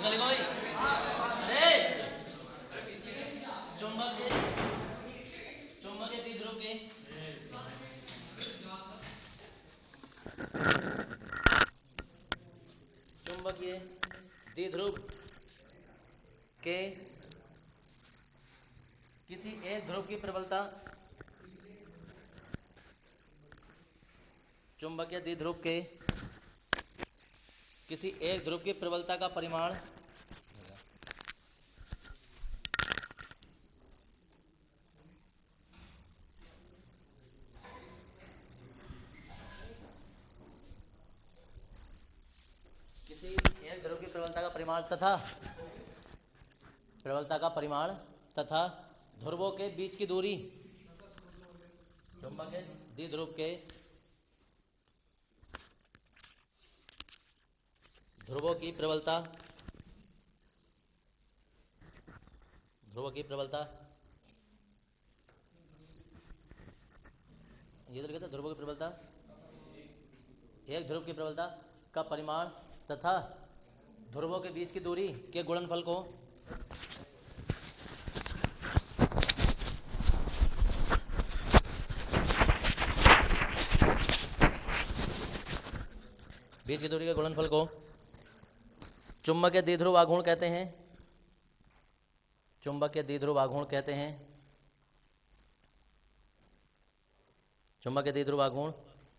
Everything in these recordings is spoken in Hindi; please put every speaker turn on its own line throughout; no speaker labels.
इसका लिखो भाई। अरे चुंबक द्विध्रुव के चुंबकीय द्विध्रुव के किसी एक ध्रुव की प्रबलता, चुंबकीय द्विध्रुव के किसी एक ध्रुव की प्रबलता का परिमाण तथा ध्रुवों के बीच की दूरी, चुंबकीय द्विध्रुव के ध्रुवों की प्रबलता ये तो कहते हैं ध्रुवों की प्रबलता, एक ध्रुव की प्रबलता का परिमाण तथा ध्रुवों के बीच की दूरी के गुणनफल को चुंबकीय द्विध्रुव आघूर्ण कहते हैं। चुंबकीय द्विध्रुव आघूर्ण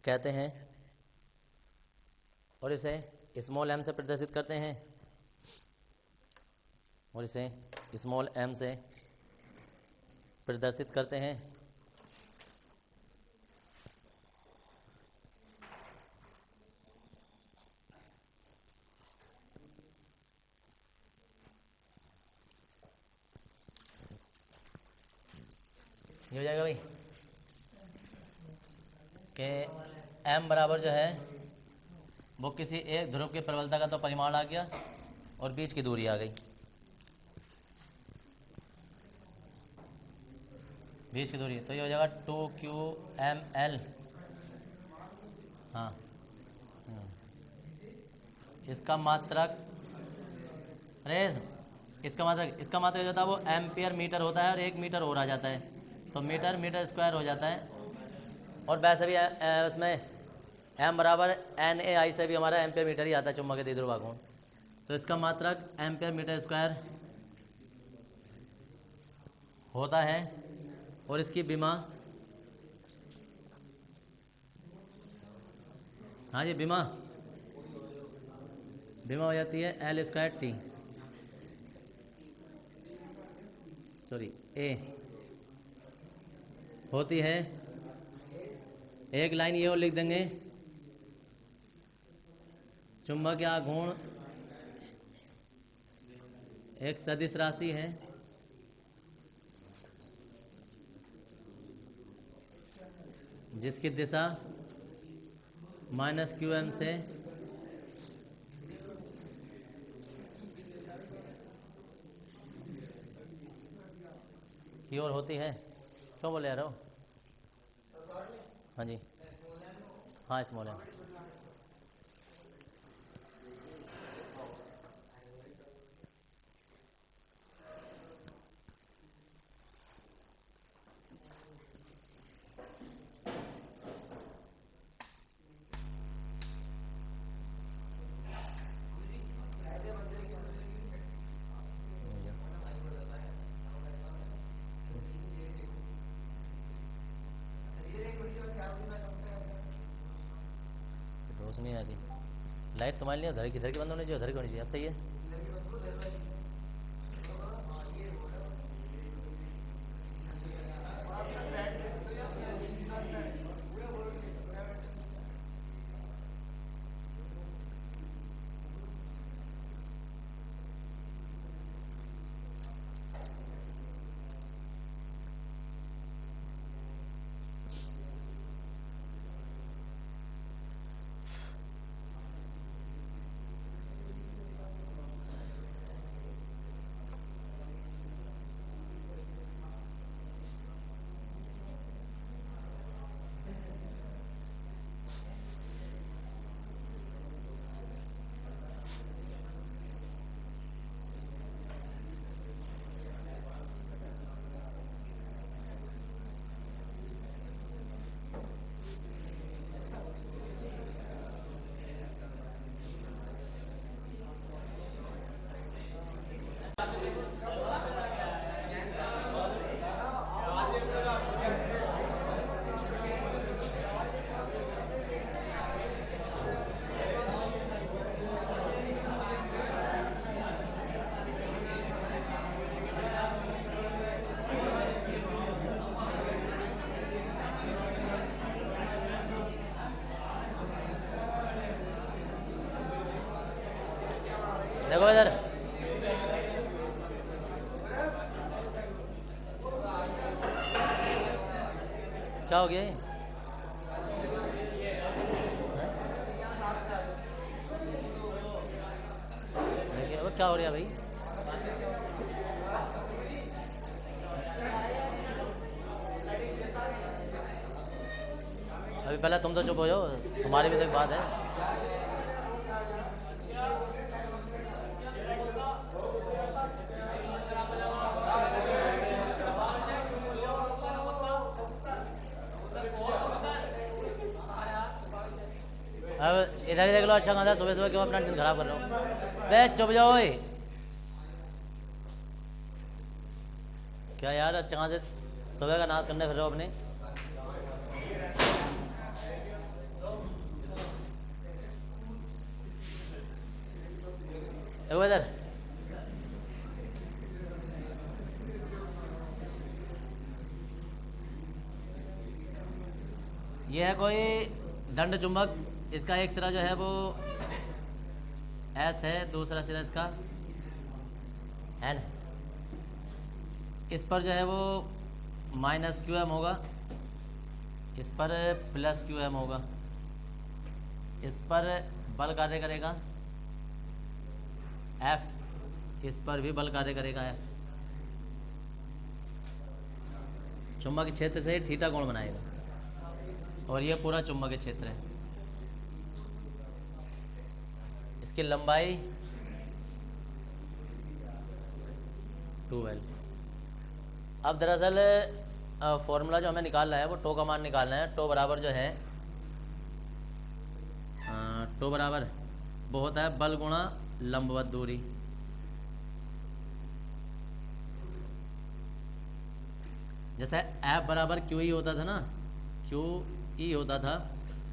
कहते हैं और इसे स्मॉल m से प्रदर्शित करते हैं ये हो जाएगा भाई कि m बराबर जो है वो किसी एक ध्रुव की प्रबलता का तो परिमाण आ गया और बीच की दूरी आ गई। तो ये हो जाएगा 2qml। हाँ, इसका मात्रक इसका मात्रक जो होता है वो एम्पियर मीटर होता है और 1 मीटर और आ जाता है तो मीटर स्क्वायर हो जाता है। और वैसे भी उसमें m बराबर NAI से भी हमारा एम्पियर मीटर ही आता है चुंबकीय द्विध्रुव आघूर्ण। तो इसका मात्रक एम्पियर मीटर स्क्वायर होता है और इसकी विमा, हाँ जी, विमा हो जाती है L²T, A होती है। एक लाइन ये और लिख देंगे, चुंबकीय आघूर्ण एक सदिश राशि है जिसकी दिशा -qm से की ओर होती है। क्यों बोले रहे हो? हाँ जी, हाँ स्मॉल m। रोशनी आती, लाइट तुम्हारे लिए इधर की बंद होनी चाहिए, उधर की होनी चाहिए। अब सही है। देखो इधर, क्या हो गया ये? देखिए वो क्या हो रहा है भाई? अभी पहले तुम तो चुप हो जाओ, तुम्हारी भी तो एक बात है। अब इधर ही देख लो, अच्छा खासा सुबह सुबह क्यों अपना दिन खराब कर रहे हो? बे चुप जाओ। क्या यार, अच्छा खासे सुबह का नाश करने फिर रहे हो अपने। देखो इधर, ये है कोई दंड चुंबक। इसका एक सिरा जो है वो एस है, दूसरा सिरा इसका एन। इस पर जो है वो माइनस क्यू एम होगा, इस पर प्लस क्यू एम होगा। इस पर बल कार्य करेगा एफ, इस पर भी बल कार्य करेगा एफ। चुंबकीय क्षेत्र से थीटा कोण बनाएगा, और ये पूरा चुंबकीय क्षेत्र है। इसकी लंबाई 12। अब दरअसल फॉर्मूला जो हमें निकालना है वो टो का मान निकालना है। टो बराबर जो है टो बराबर वो होता है बल गुणा लंबवत दूरी। जैसे एफ बराबर क्यू ई होता था ना, क्यू ई होता था।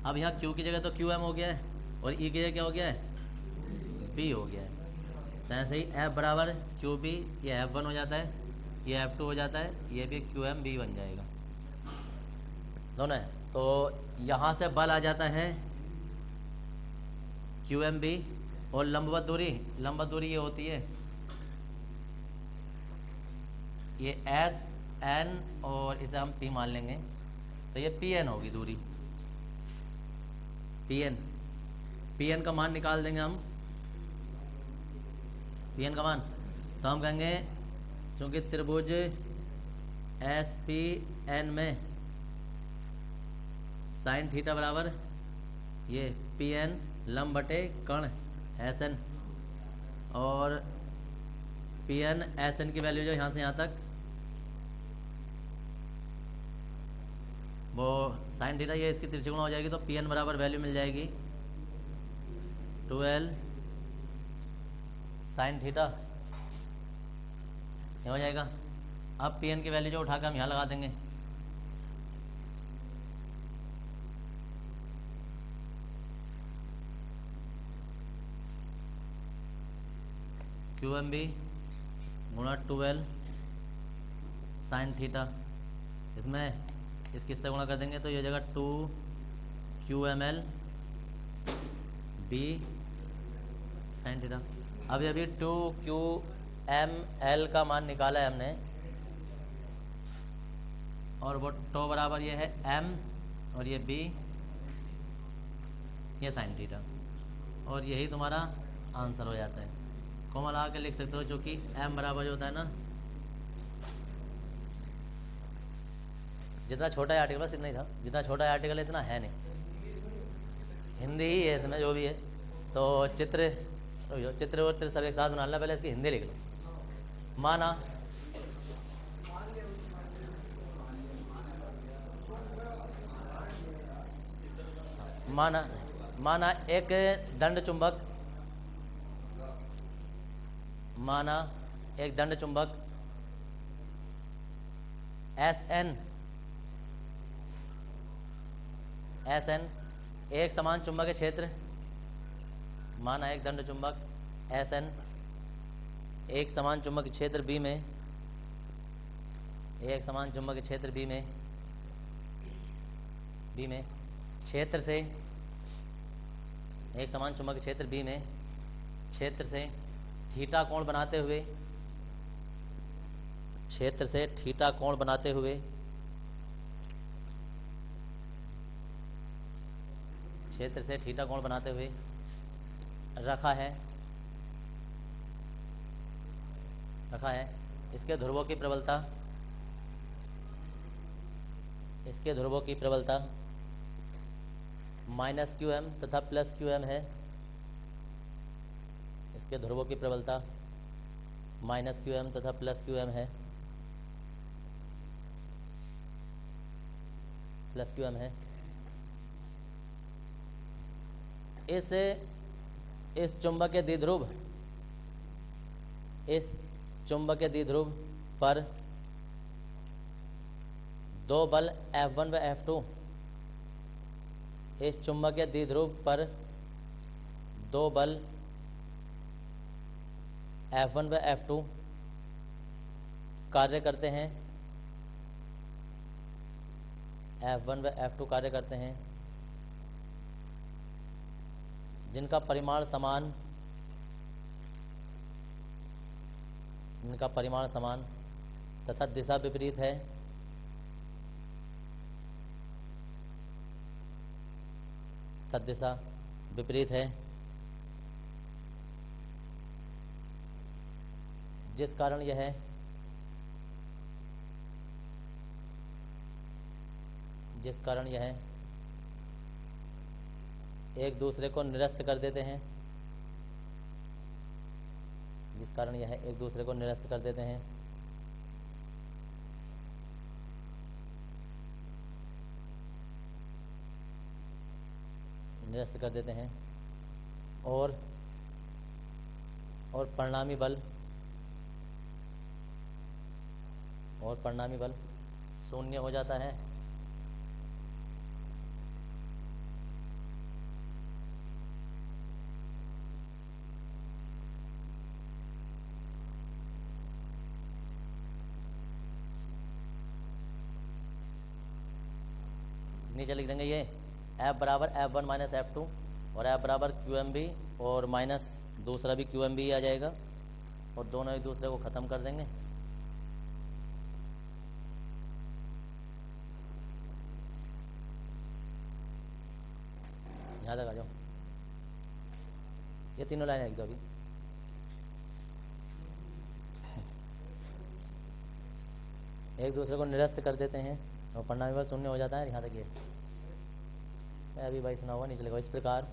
अब यहाँ क्यू की जगह तो क्यू एम हो गया है, और ई की जगह क्या हो गया है, बी हो गया है। तो ऐसे ही एफ बराबर क्यू बी, ये F1 हो जाता है, ये F2 हो जाता है, ये भी क्यू एम बी बन जाएगा दोनों है। तो यहाँ से बल आ जाता है क्यू एम बी, और लंबवत दूरी ये होती है ये एस एन, और इसे हम पी मान लेंगे, तो ये पी एन होगी दूरी। पी एन का मान निकाल देंगे हम। पी एन का मान तो हम कहेंगे, क्योंकि त्रिभुज एस पी एन में साइन थीटा बराबर ये पी एन लंब बटे कर्ण एस एन, और पी एन एस एन की वैल्यू जो यहाँ से यहाँ तक वो साइन थीटा, ये इसकी तिरछी गुणा हो जाएगी, तो पी एन बराबर वैल्यू मिल जाएगी 12 साइन थीटा, ये हो जाएगा। अब पी एन की वैल्यू जो उठाकर हम यहाँ लगा देंगे, क्यू एम बी गुणा 12 साइन थीटा। इसमें इस किससे गुणा कर देंगे तो ये हो जाएगा 2 Q M L B sine theta. अब अभी 2 क्यू एम एल का मान निकाला है हमने, और वो टो बराबर ये है एम, और ये बी, ये साइन थीटा, और यही तुम्हारा आंसर हो जाता है। कोमल आके लिख सकते हो, जो कि एम बराबर जो होता है ना, जितना छोटा है आर्टिकल बस इतना ही था, जितना छोटा है आर्टिकल इतना है नहीं, हिंदी ही है इसमें जो भी है। तो चित्र और सब एक साथ बना लेना, पहले इसकी हिंदी लिख लो। माना माना एक दंड चुंबक, माना एक दंड चुंबक SN एक समान चुंबकीय क्षेत्र, माना एक दंड चुंबक SN एक समान चुंबकीय क्षेत्र B में, एक समान चुंबकीय क्षेत्र B में क्षेत्र से, एक समान चुंबकीय क्षेत्र B में क्षेत्र से थीटा कोण बनाते हुए, क्षेत्र से थीटा कोण बनाते हुए, क्षेत्र से थीटा कोण बनाते हुए रखा है इसके ध्रुवों की प्रबलता, इसके ध्रुवों की प्रबलता -qm तथा +qm है। इसके ध्रुवों की प्रबलता -qm तथा +qm है, +qm है। इस चुंबकीय द्विध्रुव, इस चुंबकीय द्विध्रुव पर दो बल F1 व F2, इस चुंबकीय द्विध्रुव पर दो बल F1 व F2 कार्य करते हैं, F1 व F2 कार्य करते हैं, जिनका परिमाण समान तथा दिशा विपरीत है, दिशा विपरीत है, जिस कारण यह एक दूसरे को निरस्त कर देते हैं, जिस कारण यह एक दूसरे को निरस्त कर देते हैं। और परिणामी बल शून्य हो जाता है। नीचे लिख देंगे ये F बराबर F1 माइनस F2 और F बराबर QMB और माइनस दूसरा भी QMB आ जाएगा और दोनों एक दूसरे को ख़त्म कर देंगे। यहाँ तक आ जाओ, ये तीनों लाइन लिख दो अभी। एक दूसरे को निरस्त कर देते हैं और परिणामी बल शून्य हो जाता है। यहाँ तक ये अभी भाई सुना हुआ नहीं चलेगा। इस प्रकार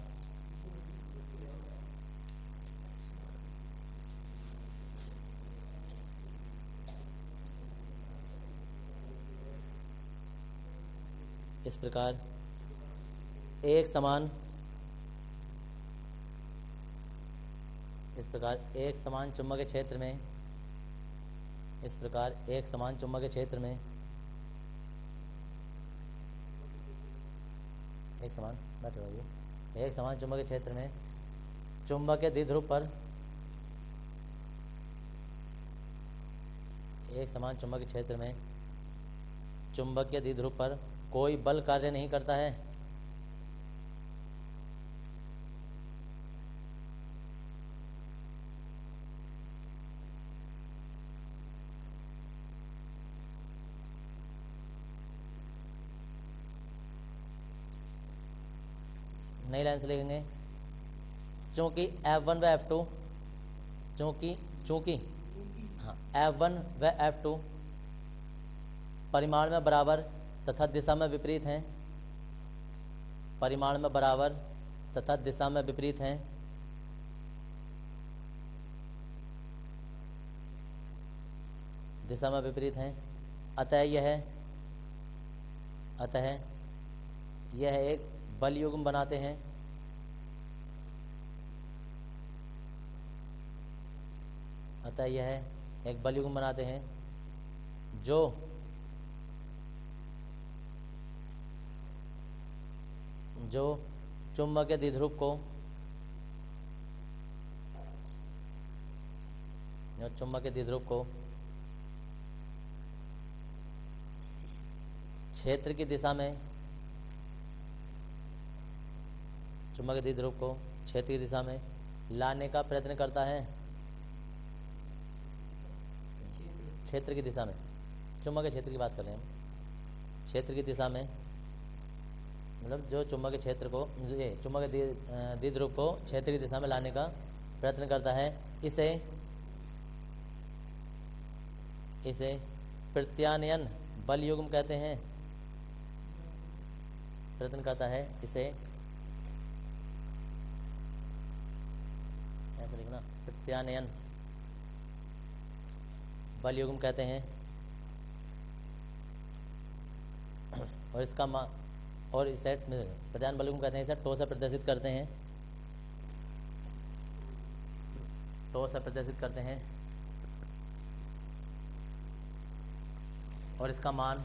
एक समान चुंबकीय क्षेत्र में, एक समान चुंबकीय क्षेत्र में चुंबकीय द्विध्रुव पर, एक समान चुंबकीय क्षेत्र में चुंबकीय द्विध्रुव पर कोई बल कार्य नहीं करता है। नई लाइन से लिखेंगे, चूंकि F1 व F2 F1 व F2 परिमाण में बराबर तथा दिशा में विपरीत हैं, परिमाण में बराबर तथा दिशा में विपरीत हैं, दिशा में विपरीत हैं। अतः यह एक बल युग्म बनाते हैं। अतः यह एक बल युग्म बनाते हैं जो चुंबकीय द्विध्रुव को क्षेत्र की दिशा में चुंबकीय द्विध्रुव को क्षेत्र की दिशा में लाने का प्रयत्न करता है। क्षेत्र की दिशा में, चुंबकीय क्षेत्र की बात कर रहे हैं हम। क्षेत्र की दिशा में मतलब जो चुंबकीय क्षेत्र को, चुंबकीय द्विध्रुव को क्षेत्र की दिशा में लाने का प्रयत्न करता है, इसे प्रत्यानयन बल युग्म कहते हैं। प्रयत्न करता है, इसे ऐसे लिखना, प्रत्यानयन बल युग्म कहते हैं। और इसका और इसे प्रत्यानयन बल युग्म कहते हैं। इसे टो से प्रदर्शित करते हैं, और इसका मान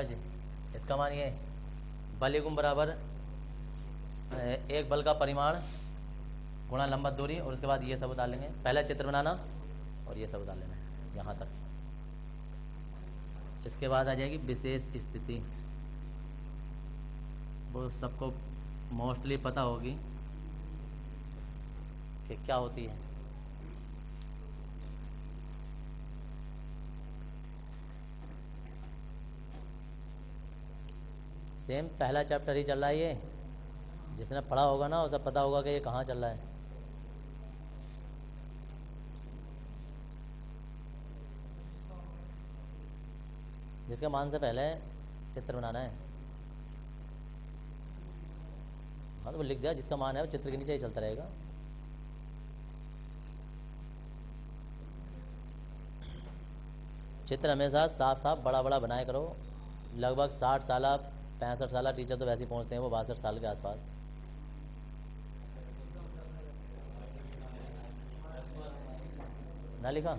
जी, इसका मान ये बल युग्म बराबर एक बल का परिमाण गुणा लंबवत दूरी, और उसके बाद ये सब डाल लेंगे। पहले चित्र बनाना और ये सब डाल लेना यहाँ तक। इसके बाद आ जाएगी विशेष स्थिति, वो सबको मोस्टली पता होगी कि क्या होती है। सेम पहला चैप्टर ही चल रहा है ये, जिसने पढ़ा होगा ना उसे पता होगा कि ये कहाँ चल रहा है। जिसके मान से पहले चित्र बनाना है। हाँ तो वो लिख दिया, जिसका मान है वो चित्र के नीचे ही चलता रहेगा। चित्र हमेशा साफ साफ बड़ा बड़ा बनाया करो। लगभग 60 साल 65 साल टीचर तो वैसे ही पहुंचते हैं, वो 62 साल के आसपास। ना लिखा?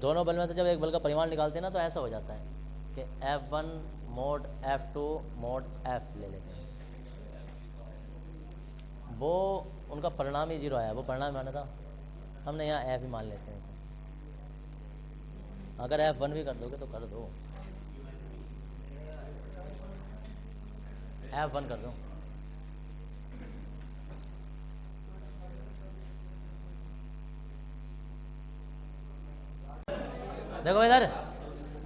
दोनों बल में से जब एक बल का परिमाण निकालते हैं ना तो ऐसा हो जाता है कि F1 mode F2 mode F ले लेते हैं। वो उनका परिणाम ही 0 आया, वो परिणाम माना था, हमने यहाँ F ही मान लेते हैं। अगर F1 भी कर दोगे तो कर दो, F1 कर दो। देखो इधर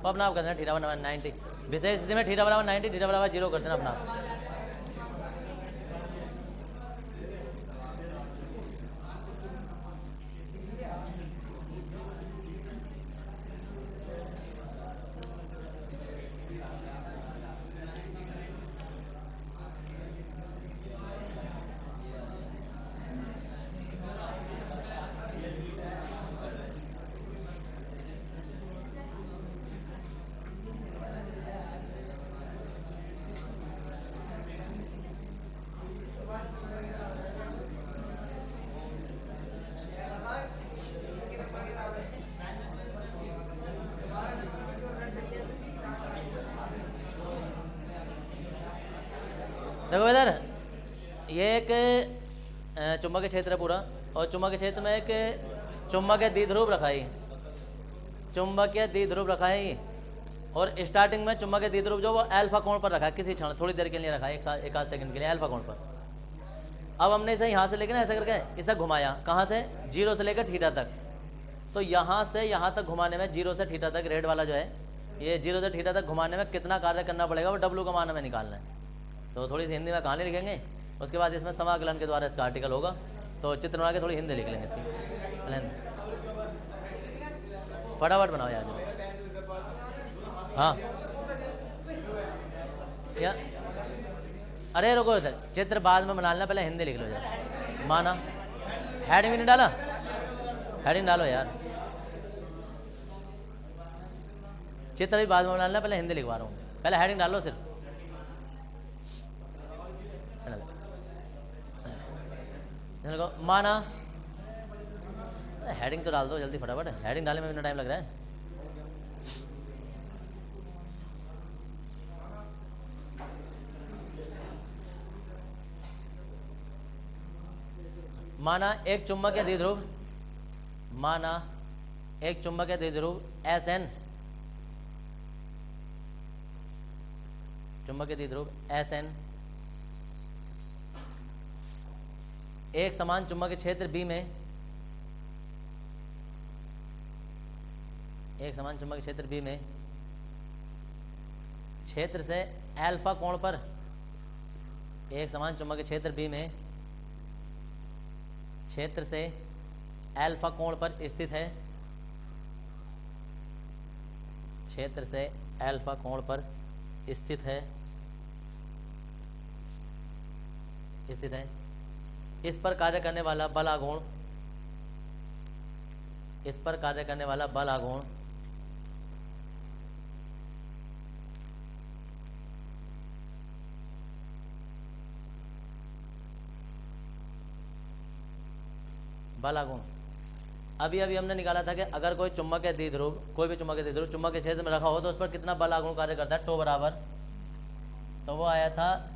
तो अपना आप कर देना थीटा बराबर 90, विशेष स्थिति में थीटा बराबर 90, थीटा बराबर 0 कर देना अपना। देखो इधर ये एक चुंबकीय क्षेत्र है पूरा, और चुंबकीय क्षेत्र में एक चुंबकीय द्विध्रुव रखा है, चुंबकीय द्विध्रुव रखा है। और स्टार्टिंग में चुंबकीय द्विध्रुव जो वो अल्फा कोण पर रखा है, किसी क्षण थोड़ी देर के लिए रखा है, एक आध सेकंड के लिए अल्फा कोण पर। अब हमने इसे यहाँ से लेकर ना ऐसा करके इसे घुमाया, कहाँ से? 0 से लेकर थीटा तक। तो यहाँ से यहाँ तक घुमाने में 0 से थीटा तक, रेड वाला जो है ये 0 से थीटा तक घुमाने में कितना कार्य करना पड़ेगा वो W का मान हमें निकालना है। तो थोड़ी सी हिंदी में कहानी लिखेंगे, उसके बाद इसमें समाकलन के द्वारा इसका आर्टिकल होगा। तो चित्र बना के थोड़ी हिंदी लिख लेंगे इसकी, फटाफट बनाओ यार। हाँ क्या अरे रुको इधर, चित्र बाद में बना लेना, पहले हिंदी लिख लो जरा। माना, हेडिंग भी नहीं डाला, हेडिंग डालो यार। चित्र भी बाद में बना लेना, पहले हिंदी लिखवा रहा हूँ, पहले हेडिंग डालो सिर्फ। माना, हेडिंग तो डाल दो जल्दी फटाफट, हेडिंग डालने में इतना टाइम लग रहा है। माना एक चुंबक या द्विध्रुव, माना एक चुंबक या द्विध्रुव Sn, चुंबक या द्विध्रुव Sn एक समान चुंबकीय क्षेत्र B में, एक समान चुंबकीय क्षेत्र B में क्षेत्र से अल्फा कोण पर, एक समान चुंबकीय क्षेत्र B में क्षेत्र से अल्फा कोण पर स्थित है, क्षेत्र से अल्फा कोण पर स्थित है, स्थित है। इस पर कार्य करने वाला बल आघूर्ण, इस पर कार्य करने वाला बल आघूर्ण बल आघूर्ण अभी हमने निकाला था कि अगर कोई चुंबक या द्विध्रुव, कोई भी चुंबक या द्विध्रुव चुंबक के क्षेत्र में रखा हो तो उस पर कितना बल आघूर्ण कार्य करता है, टो बराबर, तो वो आया था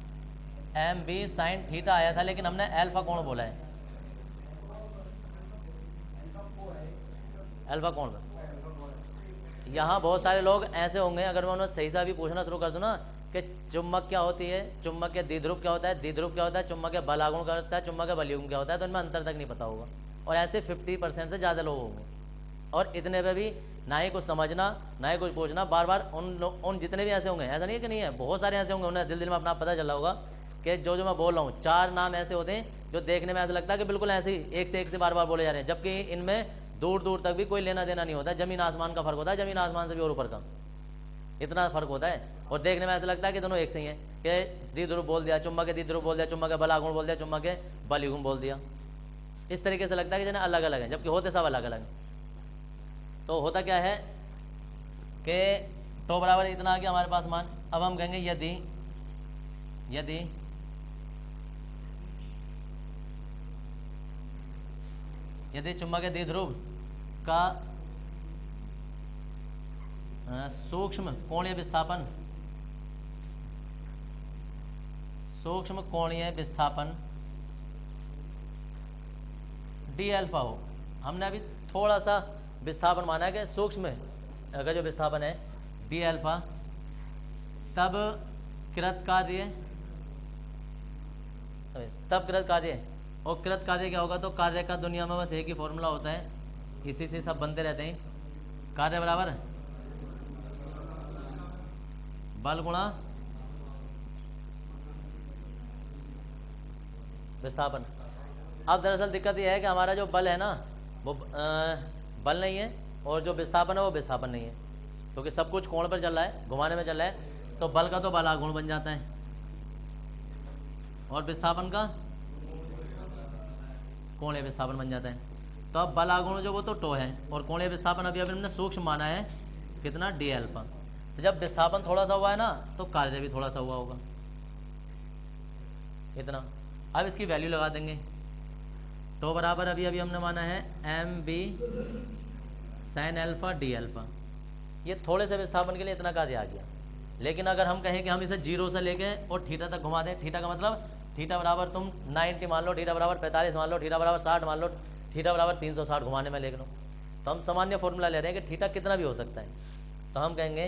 mb sin थीटा आया था, लेकिन हमने अल्फा कोण बोला है, अल्फा कोण पर। यहाँ बहुत सारे लोग ऐसे होंगे, अगर मैं उन्हें सही से भी पूछना शुरू कर दूं ना कि चुंबक क्या होती है, चुंबक या द्विध्रुव क्या होता है, द्विध्रुव क्या होता है, चुंबक या बल आघूर्ण करता है, चुंबक या बलयुग्म क्या होता है, तो इनमें अंतर तक नहीं पता होगा। और ऐसे 50% से ज़्यादा लोग होंगे, और इतने पे भी ना ही कुछ समझना ना ही कुछ पूछना, बार बार उन जितने भी ऐसे होंगे, ऐसा नहीं है कि नहीं है, बहुत सारे ऐसे होंगे, उन्हें दिल में अपना पता चला होगा कि जो मैं बोल रहा हूँ 4 नाम ऐसे होते हैं जो देखने में ऐसा लगता है कि बिल्कुल ऐसे ही एक से बार बार बोले जा रहे हैं, जबकि इनमें दूर दूर तक भी कोई लेना देना नहीं होता है, जमीन आसमान का फर्क होता है, जमीन आसमान से भी और ऊपर का, इतना फर्क होता है। और देखने में ऐसा लगता है कि दोनों एक से ही हैं, कि द्विध्रुव बोल दिया, चुंबक के द्विध्रुव बोल दिया, चुंबक के बल आघूर्ण बोल दिया, चुंबक के बलयुग्म बोल दिया, इस तरीके से लगता है कि जैसे अलग अलग हैं, जबकि होते सब अलग अलग हैं। तो होता क्या है कि टो बराबर इतना आ गया हमारे पास मान। अब हम कहेंगे यदि चुंबक के द्विध्रुव का सूक्ष्म कोणीय विस्थापन, सूक्ष्म कोणीय विस्थापन डी अल्फा हो, हमने अभी थोड़ा सा विस्थापन माना है कि सूक्ष्म अगर जो विस्थापन है डी अल्फा, तब कृत कार्य, और कृत कार्य क्या होगा, तो कार्य का दुनिया में बस एक ही फॉर्मूला होता है, इसी से सब बनते रहते हैं, कार्य बराबर बल गुणा विस्थापन। अब दरअसल दिक्कत यह है कि हमारा जो बल है ना वो बल नहीं है, और जो विस्थापन है वो विस्थापन नहीं है, क्योंकि सब कुछ कोण पर चल रहा है, घुमाने में चल रहा है, तो बल का तो बल आघूर्ण बन जाता है, और विस्थापन का कोणीय विस्थापन बन जाता है। तो अब बल आघूर्ण जो वो तो टो है, और कोणीय विस्थापन अभी हमने सूक्ष्म माना है कितना, डी अल्फा। तो जब विस्थापन थोड़ा सा हुआ है ना तो कार्य भी थोड़ा सा हुआ होगा, इतना। अब इसकी वैल्यू लगा देंगे, टो बराबर अभी हमने माना है mb sin alpha D alpha, ये थोड़े से विस्थापन के लिए इतना कार्य आ गया। लेकिन अगर हम कहें कि हम इसे 0 से लेके और थीटा तक घुमा दें, थीटा का मतलब थीटा बराबर तुम 90 मान लो, थीटा बराबर 45 मान लो, थीटा बराबर 60 मान लो, थीटा बराबर 360 घुमाने में ले लो, तो हम सामान्य फॉर्मूला ले रहे हैं कि थीटा कितना भी हो सकता है। तो हम कहेंगे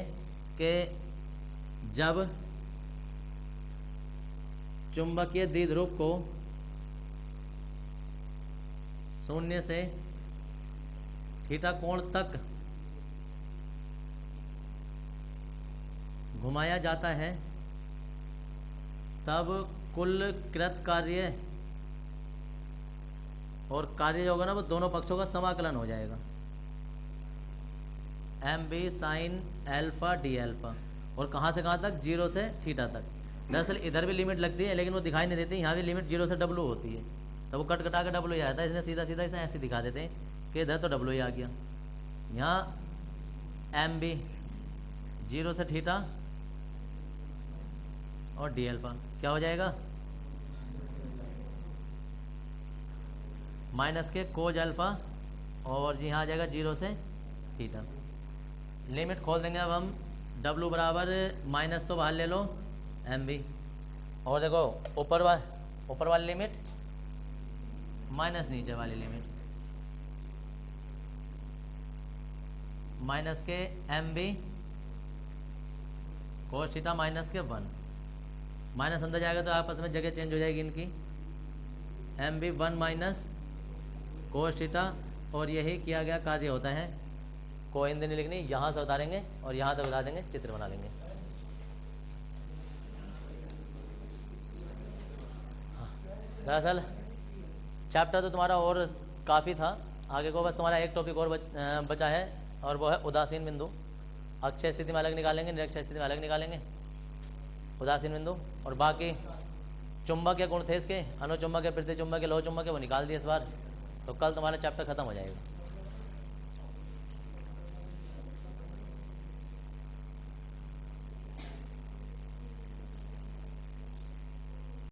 कि जब चुंबकीय द्विध्रुव को 0 से थीटा कोण तक घुमाया जाता है, तब कुल कृत कार्य और कार्य जो होगा ना वो दोनों पक्षों का समाकलन हो जाएगा, mb sin alpha D alpha, और कहाँ से कहाँ तक, 0 से थीटा तक। दरअसल इधर भी लिमिट लगती है लेकिन वो दिखाई नहीं देती, यहाँ भी लिमिट 0 से W होती है, तो वो कट कटा के W ही आता है, इसने सीधा सीधा इसे ऐसे दिखा देते हैं कि इधर तो W ही आ गया। यहाँ एम बी 0 से थीटा और डी अल्फा क्या हो जाएगा, माइनस के कोज अल्फा, और जी यहाँ आ जाएगा 0 से थीटा। लिमिट खोल देंगे अब हम, W बराबर माइनस तो बाहर ले लो एम बी, और देखो ऊपर वाली लिमिट माइनस नीचे वाली लिमिट, माइनस के M B cos theta minus के 1, माइनस अंदर जाएगा तो आपस में जगह चेंज हो जाएगी इनकी, M B 1 minus cos theta, और यही किया गया कार्य होता है। कोई नहीं लिखनी, यहाँ से उतारेंगे और यहाँ तक उतार देंगे, चित्र बना लेंगे। दरअसल चैप्टर तो तुम्हारा और काफ़ी था, आगे को बस तुम्हारा एक टॉपिक और बचा है, और वो है उदासीन बिंदु। अक्षय स्थिति में अलग निकालेंगे, निरक्षय स्थिति में अलग निकालेंगे उदासीन बिंदु, और बाकी चुंबकीय गुण थे इसके, अनुचुंबक, प्रतिचुंबक, लोह चुंबक, वो निकाल दिए इस बार, तो कल तुम्हारा चैप्टर खत्म हो जाएगा।